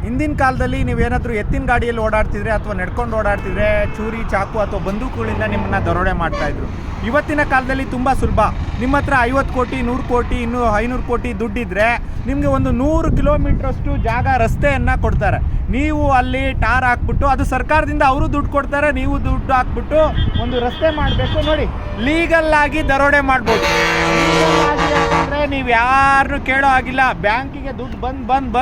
ಹಿಂದಿನ ಕಾಲದಲ್ಲಿ ನೀವೇನಾದರೂ ಎತ್ತಿನ ಗಾಡಿಯಲ್ಲಿ ಓಡಾಡ್ತಿದ್ರೆ ಅಥವಾ ನಡ್ಕೊಂಡು ಓಡಾಡ್ತಿದ್ರೆ ಚೂರಿ ಚಾಕು ಅಥವಾ ಬಂದೂಕುಗಳಿಂದ ನಿಮ್ಮನ್ನ ದರೋಡೆ ಮಾಡ್ತಾಯಿದ್ರು. ಇವತ್ತಿನ ಕಾಲದಲ್ಲಿ ತುಂಬ ಸುಲಭ. ನಿಮ್ಮ ಹತ್ರ 50 ಕೋಟಿ 100 ಕೋಟಿ ಇನ್ನೂ 500 ಕೋಟಿ ದುಡ್ಡಿದ್ರೆ ನಿಮಗೆ ಒಂದು 100 ಕಿಲೋಮೀಟ್ರಷ್ಟು ಜಾಗ ರಸ್ತೆಯನ್ನು ಕೊಡ್ತಾರೆ. ನೀವು ಅಲ್ಲಿ ಟಾರ್ ಹಾಕ್ಬಿಟ್ಟು, ಅದು ಸರ್ಕಾರದಿಂದ ಅವರು ದುಡ್ಡು ಕೊಡ್ತಾರೆ, ನೀವು ದುಡ್ಡು ಹಾಕ್ಬಿಟ್ಟು ಒಂದು ರಸ್ತೆ ಮಾಡಬೇಕು. ನೋಡಿ, ಲೀಗಲ್ ಆಗಿ ದರೋಡೆ ಮಾಡ್ಬೋದು. ಅಂದರೆ ನೀವು ಯಾರನ್ನೂ ಕೇಳೋ ಆಗಿಲ್ಲ. ಬ್ಯಾಂಕಿಗೆ ದುಡ್ಡು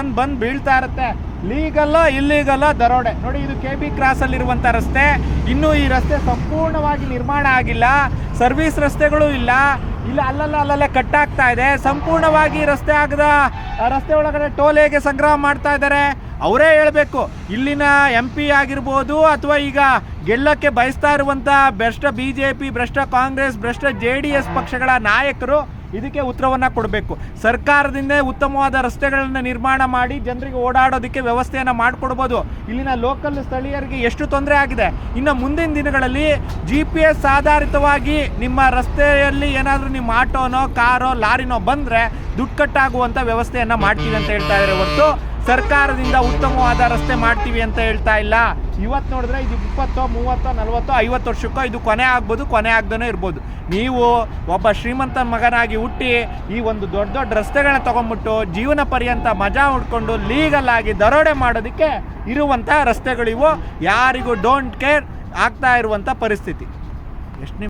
ಬಂದು ಬೀಳ್ತಾ ಇರುತ್ತೆ. ಲೀಗಲ್ಲೋ ಇಲ್ಲೀಗಲ್ಲೋ ದರೋಡೆ. ನೋಡಿ, ಇದು KB ಕ್ರಾಸಲ್ಲಿರುವಂಥ ರಸ್ತೆ. ಇನ್ನೂ ಈ ರಸ್ತೆ ಸಂಪೂರ್ಣವಾಗಿ ನಿರ್ಮಾಣ ಆಗಿಲ್ಲ. ಸರ್ವಿಸ್ ರಸ್ತೆಗಳು ಇಲ್ಲ. ಅಲ್ಲಲ್ಲೇ ಕಟ್ಟಾಗ್ತಾ ಇದೆ. ಸಂಪೂರ್ಣವಾಗಿ ರಸ್ತೆ ಆಗದ ರಸ್ತೆ ಒಳಗಡೆ ಟೋಲ್ ಹೇಗೆ ಸಂಗ್ರಹ ಮಾಡ್ತಾ ಇದ್ದಾರೆ ಅವರೇ ಹೇಳಬೇಕು. ಇಲ್ಲಿನ MP ಆಗಿರ್ಬೋದು ಅಥವಾ ಈಗ ಗೆಲ್ಲಕ್ಕೆ ಬಯಸ್ತಾ ಇರುವಂಥ ಭ್ರಷ್ಟ BJP, ಭ್ರಷ್ಟ ಕಾಂಗ್ರೆಸ್, ಭ್ರಷ್ಟ JDS ಪಕ್ಷಗಳ ನಾಯಕರು ಇದಕ್ಕೆ ಉತ್ತರವನ್ನು ಕೊಡಬೇಕು. ಸರ್ಕಾರದಿಂದ ಉತ್ತಮವಾದ ರಸ್ತೆಗಳನ್ನು ನಿರ್ಮಾಣ ಮಾಡಿ ಜನರಿಗೆ ಓಡಾಡೋದಕ್ಕೆ ವ್ಯವಸ್ಥೆಯನ್ನು ಮಾಡಿಕೊಡ್ಬೋದು. ಇಲ್ಲಿನ ಲೋಕಲ್ ಸ್ಥಳೀಯರಿಗೆ ಎಷ್ಟು ತೊಂದರೆ ಆಗಿದೆ. ಇನ್ನು ಮುಂದಿನ ದಿನಗಳಲ್ಲಿ GPS ಆಧಾರಿತವಾಗಿ ನಿಮ್ಮ ರಸ್ತೆಯಲ್ಲಿ ಏನಾದರೂ ನಿಮ್ಮ ಆಟೋನೋ ಕಾರೋ ಲಾರಿನೋ ಬಂದರೆ ದುಡ್ಡು ಕಟ್ಟಾಗುವಂಥ ವ್ಯವಸ್ಥೆಯನ್ನು ಮಾಡ್ತೀವಿ ಅಂತ ಹೇಳ್ತಾ ಇದ್ದಾರೆ ಹೊರತು ಸರ್ಕಾರದಿಂದ ಉತ್ತಮವಾದ ರಸ್ತೆ ಮಾಡ್ತೀವಿ ಅಂತ ಹೇಳ್ತಾ ಇಲ್ಲ. ಇವತ್ತು ನೋಡಿದ್ರೆ ಇದು 20, 30, 40, 50 ವರ್ಷಕ್ಕೋ ಇದು ಕೊನೆ ಆಗ್ಬೋದು, ಕೊನೆ ಆಗ್ದೇ ಇರ್ಬೋದು. ನೀವು ಒಬ್ಬ ಶ್ರೀಮಂತ ಮಗನಾಗಿ ಹುಟ್ಟಿ ಈ ಒಂದು ದೊಡ್ಡ ರಸ್ತೆಗಳನ್ನ ತೊಗೊಂಡ್ಬಿಟ್ಟು ಜೀವನ ಪರ್ಯಂತ ಮಜಾ ಉಡ್ಕೊಂಡು ಲೀಗಲ್ ಆಗಿ ದರೋಡೆ ಮಾಡೋದಕ್ಕೆ ಇರುವಂಥ ರಸ್ತೆಗಳಿವು. ಯಾರಿಗೂ ಡೋಂಟ್ ಕೇರ್ ಆಗ್ತಾ ಇರುವಂಥ ಪರಿಸ್ಥಿತಿ. ಎಷ್ಟು